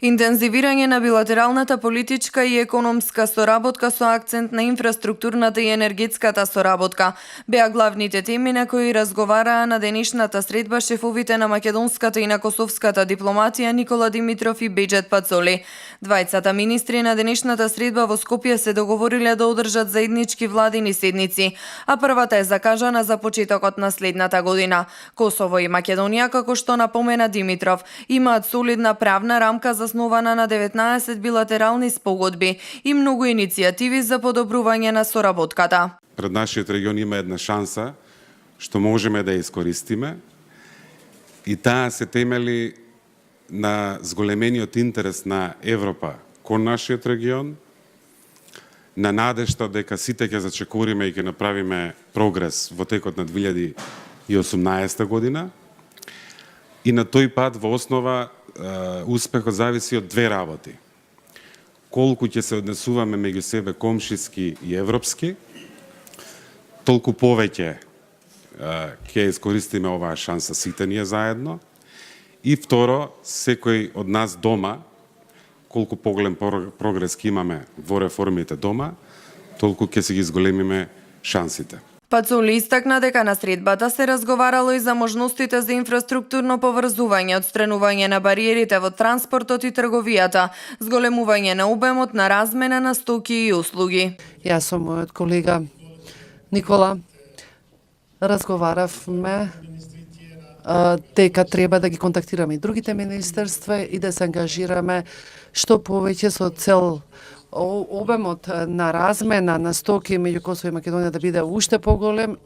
Интензивирање на билатералната политичка и економска соработка со акцент на инфраструктурната и енергетската соработка беа главните теми на кои разговараа на денешната средба шефовите на македонската и на косовската дипломатија Никола Димитров и Беџет Пацоли. Двајцата министри на денешната средба во Скопје се договориле да одржат заеднички владини седници, а првата е закажана за почетокот на следната година. Косово и Македонија, како што напомена Димитров, имаат солидна правна рамка заснована на 19 билатерални спогодби и многу иницијативи за подобрување на соработката. Пред нашиот регион има една шанса што можеме да ја искористиме и таа се темели на зголемениот интерес на Европа кон нашиот регион, на надежта дека сите ќе зачекориме и ќе направиме прогрес во текот на 2018 година. И на тој пат во основа успехот зависи од две работи. Колку ќе се однесуваме меѓу себе комшиски и европски, толку повеќе ќе искористиме оваа шанса сите ние заедно. И второ, секој од нас дома, колку поголем прогрес ќе имаме во реформите дома, толку ќе се ги зголемиме шансите. Пацоли истакна дека на средбата се разговарало и за можностите за инфраструктурно поврзување, отстранување на бариерите во транспортот и трговијата, зголемување на обемот на размена на стоки и услуги. Јас со мојот колега Никола разговаравме дека треба да ги контактираме и другите министерства и да се ангажираме што повеќе со цел обемот на размена на стоки меѓу Косово и Македонија да биде уште поголем.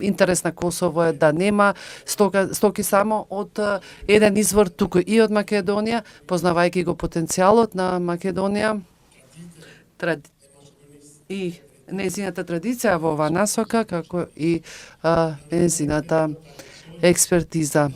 Интерес на Косово е да нема стоки само од еден извор, туку и од Македонија, познавајќи го потенцијалот на Македонија и незината традиција во оваа насока, како и незината експертиза.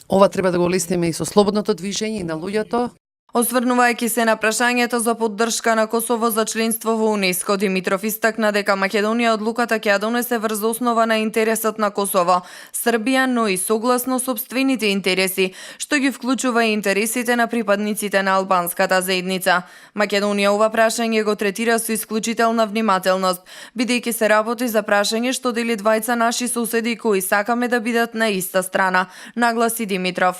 Ова треба да го лестиме и со слободното движење и на луѓето. Осврнувајќи се на прашањето за поддршка на Косово за членство во УНЕСКО, Димитров истакна дека Македонија одлуката ќе ја донесе врз основа на интересот на Косово, Србија, но и согласно сопствените интереси, што ги вклучува и интересите на припадниците на албанската заедница. Македонија ова прашање го третира со исклучителна внимателност, бидејќи се работи за прашање што дели двајца наши соседи кои сакаме да бидат на иста страна, нагласи Димитров.